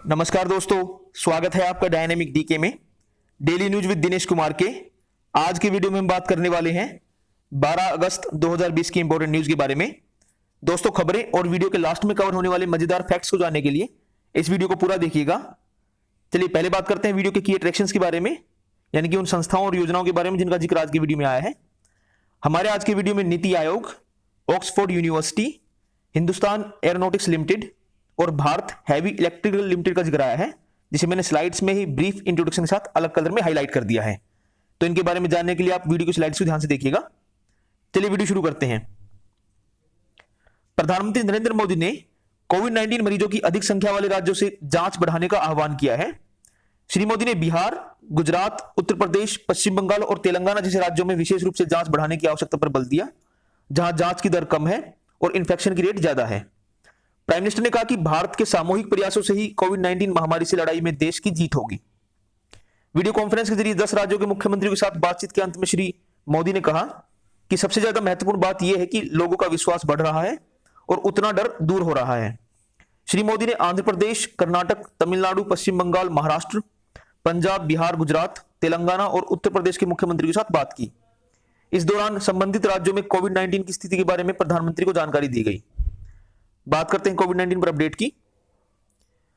नमस्कार दोस्तों, स्वागत है आपका डायनेमिक डीके में daily news with Dinesh Kumar के। आज की वीडियो में हम बात करने वाले हैं 12 अगस्त 2020 की इंपॉर्टेंट न्यूज के बारे में। दोस्तों, खबरें और वीडियो के लास्ट में कवर होने वाले मजेदार फैक्ट्स को जानने के लिए इस वीडियो को पूरा देखिएगा। चलिए पहले बात करते हैं वीडियो के की अट्रैक्शंस के बारे में, यानी कि उन संस्थाओं और योजनाओं के बारे में जिनका जिक्र आज की वीडियो में आया है। हमारे आज की वीडियो में NITI Aayog, Oxford university, Hindustan aeronautics limited और भारत हैवी इलेक्ट्रिकल लिमिटेड का जिक्र आया है, जिसे मैंने स्लाइड्स में ही ब्रीफ इंट्रोडक्शन के साथ अलग कलर में हाईलाइट कर दिया है। तो इनके बारे में जानने के लिए आप वीडियो की स्लाइड्स को ध्यान से देखिएगा। चलिए वीडियो शुरू करते हैं। प्रधानमंत्री नरेंद्र मोदी ने कोविड-19 मरीजों की अधिक संख्या वाले राज्यों से जांच बढ़ाने का आह्वान किया है। श्री मोदी ने बिहार, गुजरात, उत्तर प्रदेश, पश्चिम बंगाल और तेलंगाना जैसे राज्यों में विशेष रूप से जांच बढ़ाने की आवश्यकता पर बल दिया, जहां जांच की दर कम है और इन्फेक्शन की रेट ज्यादा है। प्राइम मिनिस्टर ने कहा कि भारत के सामूहिक प्रयासों से ही कोविड-19 महामारी से लड़ाई में देश की जीत होगी। वीडियो कॉन्फ्रेंस के जरिए 10 राज्यों के मुख्यमंत्रियों के साथ बातचीत के अंत में श्री मोदी ने कहा कि सबसे ज्यादा महत्वपूर्ण बात यह है कि लोगों का विश्वास बढ़ रहा है और उतना डर दूर हो रहा है। श्री मोदी ने आंध्र प्रदेश, कर्नाटक, तमिलनाडु, पश्चिम बंगाल, महाराष्ट्र, पंजाब, बिहार, गुजरात, तेलंगाना और उत्तर प्रदेश के मुख्यमंत्रियों के साथ बात की। इस दौरान संबंधित राज्यों में कोविड-19 की स्थिति के बारे में प्रधानमंत्री को जानकारी दी गई। बात करते हैं कोविड-19 पर अपडेट की।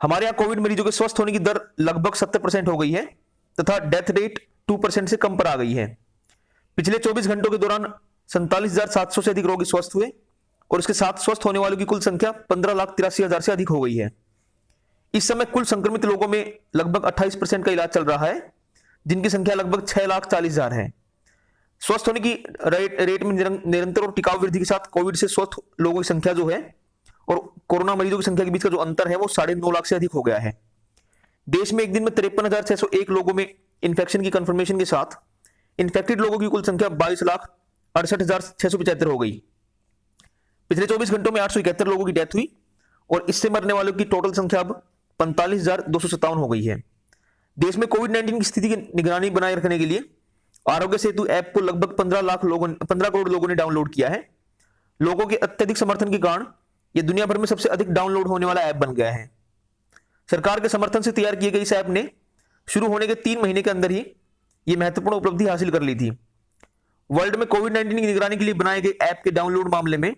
हमारे यहां कोविड मरीजों के स्वस्थ होने की दर लगभग 70% हो गई है तथा डेथ रेट 2% से कम पर आ गई है। पिछले 24 घंटों के दौरान 47,700 से अधिक रोगी स्वस्थ हुए और इसके साथ स्वस्थ होने वालों की कुल संख्या 15,83,000 से अधिक हो गई है। इस समय कुल संक्रमित लोगों में लगभग 28% का इलाज चल रहा है, जिनकी संख्या लगभग 6,40,000 है। स्वस्थ होने की रेट में निरंतर और टिकाऊ वृद्धि के साथ कोविड से स्वस्थ लोगों की संख्या जो है और कोरोना मरीजों की संख्या के बीच का जो अंतर है वो 9.5 लाख से अधिक हो गया है। देश में एक दिन में 53,601 लोगों में इन्फेक्शन की कंफर्मेशन के साथ इन्फेक्टेड लोगों की कुल संख्या 22,68,675 हो गई। पिछले 24 घंटों में 871 लोगों की डेथ हुई और इससे मरने वालों की टोटल संख्या अब 45,257 हो गई है। देश में कोविड-19 की स्थिति की निगरानी बनाए रखने के लिए आरोग्य सेतु ऐप को लगभग 15 करोड़ लोगों ने डाउनलोड किया है। लोगों के अत्यधिक समर्थन के कारण यह दुनिया भर में सबसे अधिक डाउनलोड होने वाला ऐप बन गया है। सरकार के समर्थन से तैयार किए गए इस ऐप ने शुरू होने के 3 महीने के अंदर ही यह महत्वपूर्ण उपलब्धि हासिल कर ली थी। वर्ल्ड में कोविड-19 की निगरानी के लिए बनाए गए ऐप के डाउनलोड मामले में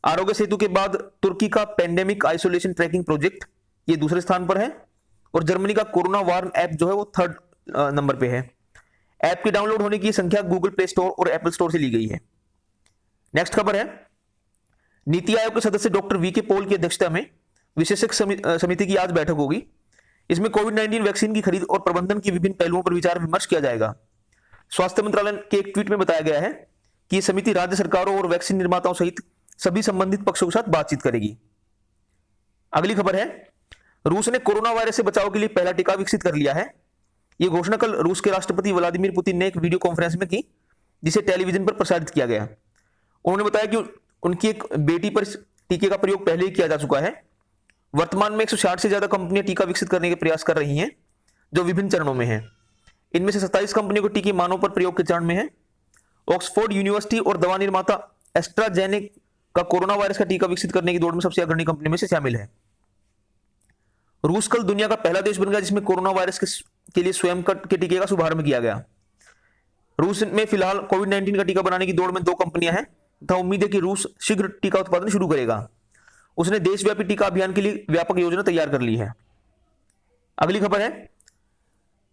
आरोग्य सेतु के बाद तुर्की का पेंडेमिक आइसोलेशन ट्रैकिंग प्रोजेक्ट ये दूसरे स्थान पर है और जर्मनी का कोरोना वार्न ऐप जो है वो 3rd नंबर पे है। ऐप के डाउनलोड होने की संख्या गूगल प्ले स्टोर और एप्पल स्टोर से ली गई है। नेक्स्ट खबर है, नीति आयोग के सदस्य डॉक्टर वीके पॉल की अध्यक्षता में विशेषज्ञ समिति की आज बैठक होगी। इसमें कोविड-19 वैक्सीन की खरीद और प्रबंधन के विभिन्न पहलुओं पर विचार विमर्श किया जाएगा। स्वास्थ्य मंत्रालय के एक ट्वीट में बताया गया है कि यह समिति राज्य सरकारों और वैक्सीन निर्माताओं सहित सभी संबंधित पक्षों के साथ बातचीत करेगी। अगली खबर है, रूस ने कोरोना वायरस से बचाव के लिए पहला टीका विकसित कर लिया है। यह घोषणा कल रूस के राष्ट्रपति व्लादिमीर पुतिन ने एक वीडियो कॉन्फ्रेंस में की, जिसे टेलीविजन पर प्रसारित किया गया। उन्होंने बताया कि उनकी एक बेटी पर टीके का प्रयोग पहले ही किया जा चुका है। वर्तमान में 160 से ज्यादा कंपनियां टीका विकसित करने के प्रयास कर रही हैं, जो विभिन्न चरणों में हैं। इनमें से 27 कंपनियों के टीके मानव पर प्रयोग के चरण में हैं। ऑक्सफोर्ड यूनिवर्सिटी और दवा निर्माता एस्ट्राजेनेका कोरोना वायरस का टीका विकसित करने की दौड़ में सबसे अग्रणी कंपनी में से शामिल है। रूस कल दुनिया का पहला देश बन गया जिसमें कोरोना वायरस के लिए स्वयं के टीके का शुभारंभ किया गया। रूस में फिलहाल कोविड-19 का टीका बनाने की दौड़ में 2 कंपनियां हैं तथा उम्मीद है कि रूस शीघ्र टीका उत्पादन शुरू करेगा। उसने देशव्यापी टीका अभियान के लिए व्यापक योजना तैयार कर ली है। अगली खबर है,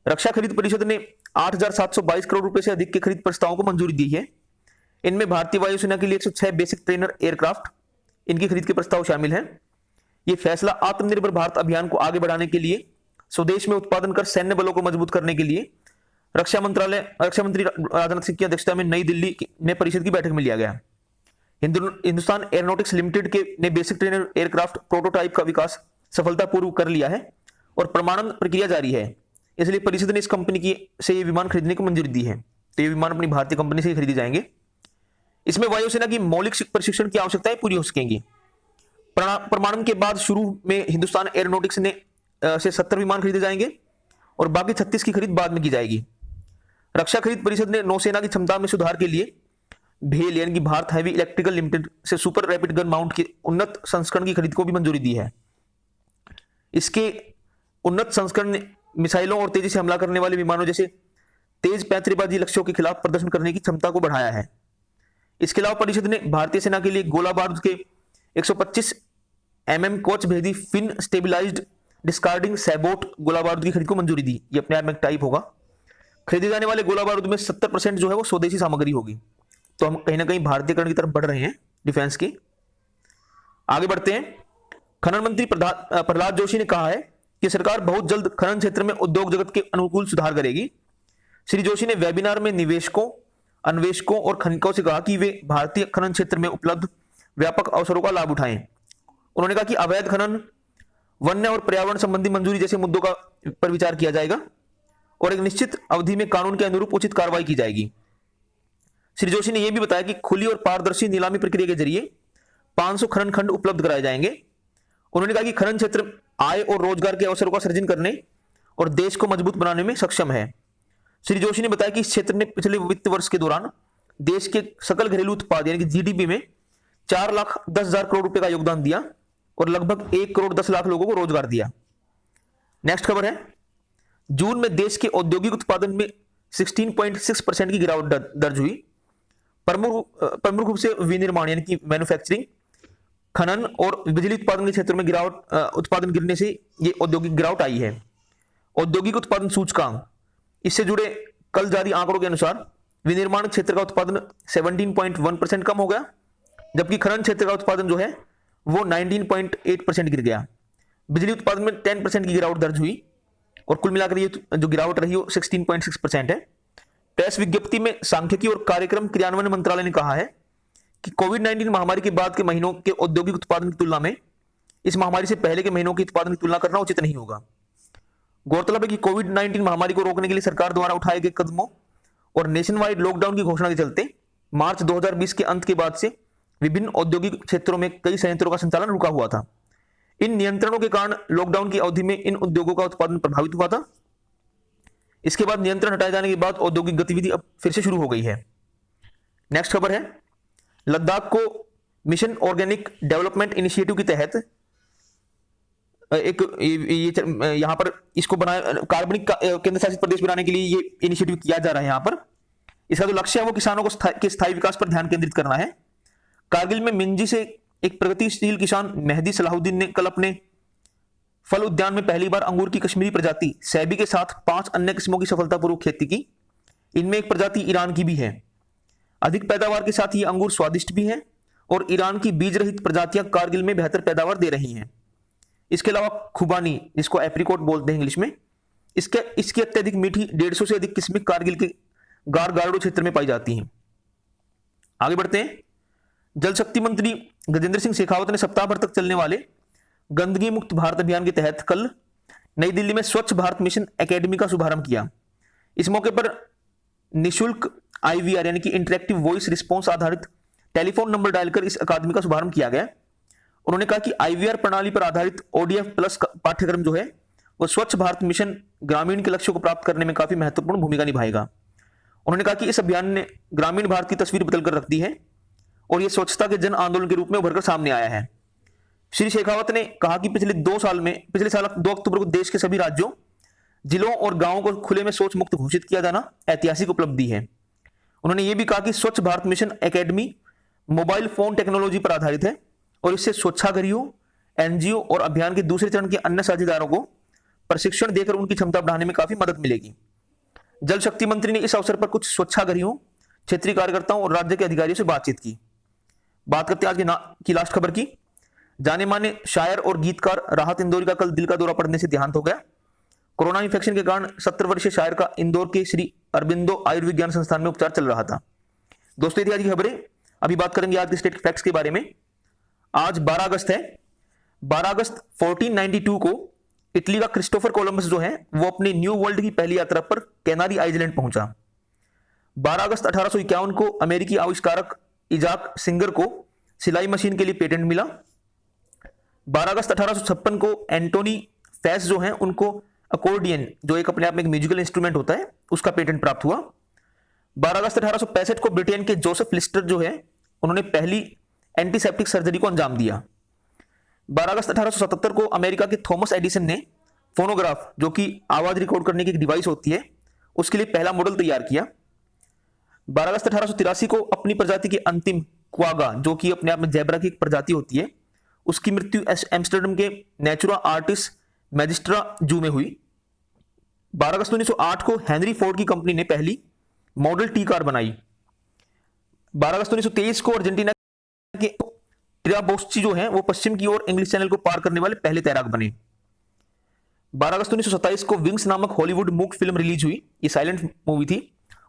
रक्षा खरीद परिषद ने 8,722 करोड़ रुपए से अधिक के खरीद प्रस्तावों को मंजूरी दी है। इनमें भारतीय वायुसेना के लिए 106 बेसिक ट्रेनर एयरक्राफ्ट इनकी खरीद के प्रस्ताव शामिल हैं। यह फैसला आत्मनिर्भर भारत अभियान को आगे बढ़ाने के लिए, स्वदेश में उत्पादन कर सैन्य बलों को मजबूत करने के लिए रक्षा मंत्री राजनाथ सिंह की अध्यक्षता में नई दिल्ली में परिषद की बैठक में लिया गया। हिंदुस्तान एरोनॉटिक्स लिमिटेड ने बेसिक ट्रेनर एयरक्राफ्ट प्रोटोटाइप का विकास सफलतापूर्वक कर लिया है और प्रमाणन प्रक्रिया जारी है। इसलिए परिषद ने इस कंपनी की से ये विमान खरीदने की मंजूरी दी है। तो ये विमान अपनी भारतीय कंपनी से ही खरीदे जाएंगे। इसमें वायुसेना की मौलिक प्रशिक्षण की आवश्यकताएं पूरी हो सकेंगी। प्रमाणन के बाद शुरू में हिंदुस्तान एरोनॉटिक्स से 70 विमान खरीदे जाएंगे और बाकी 36 की खरीद बाद में की जाएगी। रक्षा खरीद परिषद ने नौसेना की क्षमता में सुधार के लिए भेल यानी कि भारत हैवी इलेक्ट्रिकल लिमिटेड से सुपर रैपिड गन माउंट की उन्नत संस्करण की खरीद को भी मंजूरी दी है। इसके उन्नत संस्करण मिसाइलों और तेजी से हमला करने वाले विमानों जैसे तेज पैंतरेबाजी लक्ष्यों के खिलाफ प्रदर्शन करने की क्षमता को बढ़ाया है। इसके अलावा परिषद ने भारतीय सेना के लिए गोला बारूद के 125 mm कोच भेदी फिन स्टेबिलाइज्ड डिस्कार्डिंग सैबोट गोला बारूद की खरीद को मंजूरी दी। ये अपने आप में एक टाइप होगा। खरीदे जाने वाले गोला बारूद में 70% जो है वो स्वदेशी सामग्री होगी। तो हम कहीं ना कहीं भारतीयकरण की तरफ बढ़ रहे हैं डिफेंस की। आगे बढ़ते हैं। खनन मंत्री प्रहलाद जोशी ने कहा है कि सरकार बहुत जल्द खनन क्षेत्र में उद्योग जगत के अनुकूल सुधार करेगी। श्री जोशी ने वेबिनार में निवेशकों, अन्वेषकों और खनिकों से कहा कि वे भारतीय खनन क्षेत्र में उपलब्ध व्यापक अवसरों का लाभ उठाएं। उन्होंने कहा कि अवैध खनन, वन्य और पर्यावरण संबंधी मंजूरी जैसे मुद्दों पर विचार किया जाएगा और एक निश्चित अवधि में कानून के अनुरूप उचित कार्रवाई की जाएगी। श्री जोशी ने यह भी बताया कि खुली और पारदर्शी नीलामी प्रक्रिया के जरिए 500 खनन खंड उपलब्ध कराए जाएंगे। उन्होंने कहा कि खनन क्षेत्र आय और रोजगार के अवसरों का सृजन करने और देश को मजबूत बनाने में सक्षम है। श्री जोशी ने बताया कि इस क्षेत्र ने पिछले वित्त वर्ष के दौरान देश के सकल घरेलू उत्पाद यानी कि जीडीपी में 4,10,000 करोड़ रुपए का योगदान दिया और लगभग 1,10,00,000 लोगों को रोजगार दिया। नेक्स्ट खबर है, जून में देश के औद्योगिक उत्पादन में 16.6% की गिरावट दर्ज हुई। प्रमुख रूप से विनिर्माण यानी कि मैन्युफैक्चरिंग, खनन और बिजली उत्पादन के क्षेत्रों में उत्पादन गिरने से ये औद्योगिक गिरावट आई है। औद्योगिक उत्पादन सूचकांक, इससे जुड़े कल जारी आंकड़ों के अनुसार विनिर्माण क्षेत्र का उत्पादन 17.1% कम हो गया, जबकि खनन क्षेत्र का उत्पादन जो है वो 19.8% गिर गया। बिजली उत्पादन में 10% की गिरावट दर्ज हुई और कुल मिलाकर ये जो गिरावट रही वो 16.6% है। प्रेस विज्ञप्ति में सांख्यिकी और कार्यक्रम क्रियान्वयन मंत्रालय ने कहा है कि कोविड-19 महामारी के बाद के महीनों के औद्योगिक उत्पादन की तुलना में इस महामारी से पहले के महीनों के उत्पादन की तुलना करना उचित नहीं होगा। गौरतलब है कि कोविड-19 महामारी को रोकने के लिए सरकार द्वारा उठाए गए कदमों और नेशन वाइड लॉकडाउन की घोषणा के चलते मार्च 2020 के अंत के बाद से विभिन्न औद्योगिक क्षेत्रों में कई संयंत्रों का संचालन रुका हुआ था। इन नियंत्रणों के कारण लॉकडाउन की अवधि में इन उद्योगों का उत्पादन प्रभावित हुआ था। इसके बाद नियंत्रण हटाए जाने के बाद औद्योगिक गतिविधि अब फिर से शुरू हो गई है। नेक्स्ट खबर है, लद्दाख को मिशन ऑर्गेनिक डेवलपमेंट इनिशिएटिव के तहत एक यहां पर इसको बनाया कार्बनिक केंद्र शासित प्रदेश बनाने के लिए ये इनिशिएटिव किया जा रहा है। यहां पर इसका जो लक्ष्य है वो किसानों को के स्थायी विकास पर ध्यान केंद्रित करना है। कारगिल में मिंजी से एक प्रगतिशील किसान मेहदी सलाहुद्दीन ने कल अपने फल उद्यान में पहली बार अंगूर की कश्मीरी प्रजाति सैबी के साथ 5 अन्य किस्मों की सफलतापूर्वक खेती की। इनमें एक प्रजाति ईरान की भी है। अधिक पैदावार के साथ ये अंगूर स्वादिष्ट भी है और ईरान की बीज रहित प्रजातियां कारगिल में बेहतर पैदावार दे रही हैं। इसके अलावा खुबानी, जिसको एप्रिकॉट बोलते हैं इंग्लिश में, इसकी अत्यधिक मीठी 150 से अधिक किस्में कारगिल के गारगार्डो क्षेत्र में पाई जाती हैं। आगे बढ़ते हैं। जल शक्ति मंत्री गजेंद्र सिंह शेखावत ने सप्ताह भर तक चलने वाले गंदगी मुक्त भारत अभियान के तहत कल नई दिल्ली में स्वच्छ भारत मिशन एकेडमी का शुभारंभ किया। इस मौके पर निशुल्क IVR यानी कि इंटरेक्टिव वॉइस रिस्पॉन्स आधारित टेलीफोन नंबर डायल कर इस अकादमी का शुभारंभ किया गया। उन्होंने कहा कि IVR प्रणाली पर आधारित ODF प्लस पाठ्यक्रम जो है वो स्वच्छ भारत मिशन ग्रामीण के लक्ष्यों को प्राप्त करने में काफी महत्वपूर्ण भूमिका निभाएगा। उन्होंने कहा कि इस अभियान ने ग्रामीण भारत की तस्वीर बदलकर रख दी है और यह स्वच्छता के जन आंदोलन के रूप में उभरकर सामने आया है। श्री शेखावत ने कहा कि पिछले साल 2 अक्टूबर को देश के सभी राज्यों, जिलों और गांवों को खुले में शौच मुक्त घोषित किया जाना ऐतिहासिक उपलब्धि है। उन्होंने यह भी कहा कि स्वच्छ Bharat mission academy mobile phone technology पर आधारित है और इससे स्वच्छाग्रहियों, NGO और अभियान के दूसरे चरण के अन्य साझेदारों को प्रशिक्षण देकर उनकी क्षमता बढ़ाने में काफी मदद मिलेगी। जल शक्ति मंत्री ने इस अवसर पर कुछ स्वच्छाग्रहियों, क्षेत्रीय कार्यकर्ताओं और राज्य के अधिकारियों से बातचीत की। बात करते हैं आज की लास्ट खबर की। जाने माने शायर और गीतकार राहत इंदौरी का कल दिल का दौरा पड़ने से देहांत हो गया। कोरोना इन्फेक्शन के कारण 70 वर्षीय शायर का इंदौर के श्री अरबिंदो आयुर्विज्ञान संस्थान में उपचार चल रहा था। दोस्तों, ये थी आज की खबरें। अभी बात करेंगे आज के स्टेट फैक्ट्स के बारे में। आज 12 अगस्त है। 12 अगस्त 1492 को इटली का क्रिस्टोफर कोलंबस जो है वो अपनी न्यू वर्ल्ड की पहली यात्रा पर कैनारी आइलैंड पहुंचा। 12 अगस्त 1851 को अमेरिकी आविष्कारक इजाक सिंगर को सिलाई मशीन के लिए पेटेंट मिला। 12 अगस्त 1856 को एंटोनी फैस जो है उनको अकॉर्डियन, जो एक अपने आप में एक म्यूजिकल इंस्ट्रूमेंट होता है, उसका पेटेंट प्राप्त हुआ। 12 अगस्त 1865 को ब्रिटेन के जोसेफ लिस्टर जो है उन्होंने पहली एंटीसेप्टिक सर्जरी को अंजाम दिया। 12 अगस्त 1877 को अमेरिका के थॉमस एडिसन ने फोनोग्राफ जो कि आवाज रिकॉर्ड करने की एक डिवाइस होती है, उसके लिए पहला मॉडल तैयार किया। 12 अगस्त 1883 को अपनी प्रजाति के अंतिम क्वागा, जो कि अपने आप में जेब्रा की एक प्रजाति होती है, उसकी मृत्यु एम्स्टर्डम के नेचुरा आर्टिस्ट मैजिस्ट्रा जू में हुई। 12 अगस्त 1908 को हेनरी फोर्ड की कंपनी ने पहली मॉडल टी कार बनाई। 12 अगस्त 1923 को अर्जेंटीना के टिराबोस्ची जो है वो पश्चिम की ओर इंग्लिश चैनल को पार करने वाले पहले तैराक बने। 12 अगस्त 1927 को विंग्स नामक हॉलीवुड मूक फिल्म रिलीज हुई। ये साइलेंट मूवी थी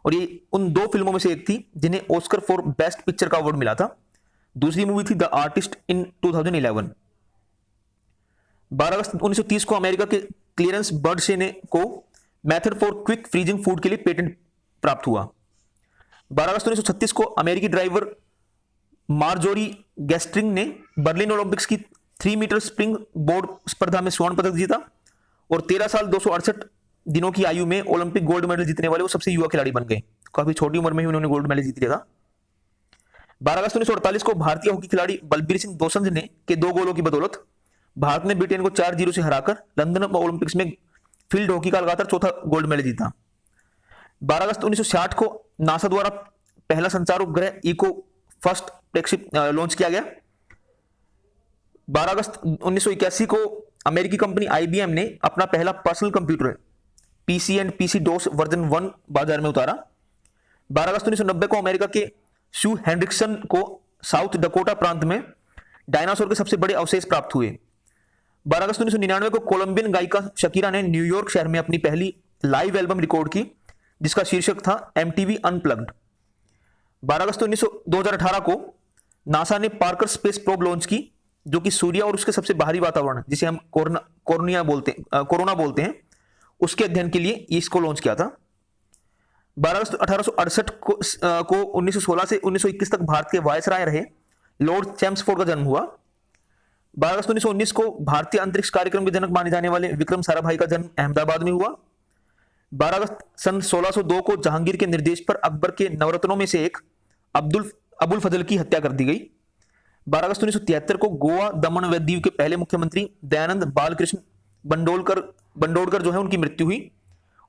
और ये उन 2 फिल्मों में से एक थी जिन्हें ऑस्कर फॉर बेस्ट पिक्चर का अवार्ड मिला था। दूसरी मूवी थी द आर्टिस्ट इन 2011। 12 अगस्त 1930 को अमेरिका के क्लियरेंस बर्डशे ने को method for quick freezing food के लिए पेटेंट प्राप्त हुआ। 12 अगस्त 1936 को अमेरिकी ड्राइवर मार्जोरी गैस्ट्रिंग ने बर्लिन ओलंपिक्स की 3 मीटर स्प्रिंग बोर्ड स्पर्धा में स्वर्ण पदक जीता और 13 साल 268 दिनों की आयु में ओलंपिक गोल्ड मेडल जीतने वाले वो सबसे युवा खिलाड़ी बन गए। काफी छोटी उम्र में ही उन्होंने गोल्ड मेडल जीत लिया था। 12 अगस्त 1948 को भारतीय हॉकी खिलाड़ी बलबीर सिंह दोसंझ ने के 2 गोलों की बदौलत भारत ने ब्रिटेन को 4-0 से हराकर लंदन ओलंपिक्स में फील्ड हॉकी का लगातार चौथा गोल्ड मेडल जीता। 12 अगस्त 1960 को नासा द्वारा पहला संचार उपग्रह इको फर्स्ट लॉन्च किया गया। 12 अगस्त 1981 को अमेरिकी कंपनी IBM ने अपना पहला personal computer PC and PC dose version 1 बाजार में उतारा। 12 अगस्त 1990 को अमेरिका के शू हेनरिक्सन को साउथ डकोटा प्रांत में डायनासोर के सबसे बड़े अवशेष प्राप्त हुए। 12 अगस्त 1999 को कोलंबियन गायिका शकीरा ने न्यूयॉर्क शहर में अपनी पहली लाइव एल्बम रिकॉर्ड की जिसका शीर्षक था MTV अनप्लग्ड। 12 अगस्त 2018 को नासा ने पार्कर स्पेस प्रोब लॉन्च की जो कि सूर्य और उसके सबसे बाहरी वातावरण जिसे हम कोरोना बोलते हैं उसके अध्ययन के लिए इसको लॉन्च किया था। 12 अगस्त 1868 को 1916 से 1921 तक भारत के वायसराय रहे लॉर्ड चैम्सफोर्ड का जन्म हुआ। 12 अगस्त 1919 को भारतीय अंतरिक्ष कार्यक्रम के जनक माने जाने वाले विक्रम साराभाई का जन्म अहमदाबाद में हुआ। 12 अगस्त सन 1602 को जहांगीर के निर्देश पर अकबर के नवरत्नों में से एक अबुल फजल की हत्या कर दी गई। 12 अगस्त 1973 को गोवा, दमन व दीव के पहले मुख्यमंत्री दयानंद बालकृष्ण बंडोडकर जो है उनकी मृत्यु हुई।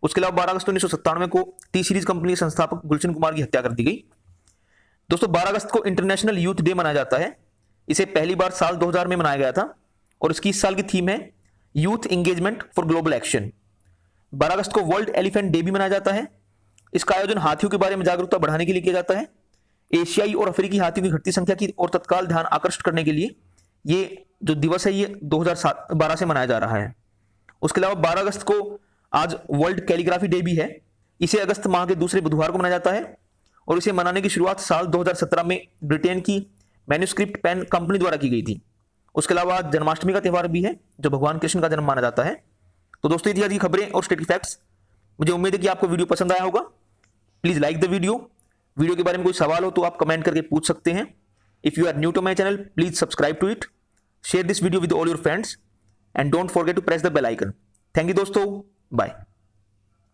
उसके अलावा 12 अगस्त 1997 को टी सीरीज कंपनी के संस्थापक गुलशन कुमार की हत्या कर दी गई। दोस्तों 12 अगस्त को इंटरनेशनल यूथ डे मनाया जाता है। इसे पहली बार साल 2000 में मनाया गया था और इसकी इस साल की थीम है youth engagement for global action. 12 अगस्त को वर्ल्ड एलिफेंट डे भी मनाया जाता है। इसका आयोजन हाथियों के बारे में जागरूकता बढ़ाने के लिए किया जाता है। एशियाई और अफ्रीकी हाथियों की घटती संख्या की और तत्काल ध्यान आकर्षित करने के लिए ये जो दिवस है ये 2012 से मनाया जा रहा है। उसके अलावा 12 अगस्त को आज वर्ल्ड कैलीग्राफी डे भी है। इसे अगस्त माह के दूसरे बुधवार को मनाया जाता है और इसे मनाने की शुरुआत साल 2017 में ब्रिटेन की मैन्यूस्क्रिप्ट पेन कंपनी द्वारा की गई थी। उसके अलावा आज जन्माष्टमी का त्यौहार भी है जो भगवान कृष्ण का जन्म माना जाता है। तो दोस्तों ये थी खबरें और स्टेट फैक्ट्स। मुझे उम्मीद है कि आपको वीडियो पसंद आया होगा। प्लीज लाइक द वीडियो के बारे में कोई सवाल हो तो आप कमेंट करके पूछ सकते हैं। If you are new to my channel please subscribe to it, share this video with all your friends and don't forget to press the bell icon. Thank you दोस्तों, बाय।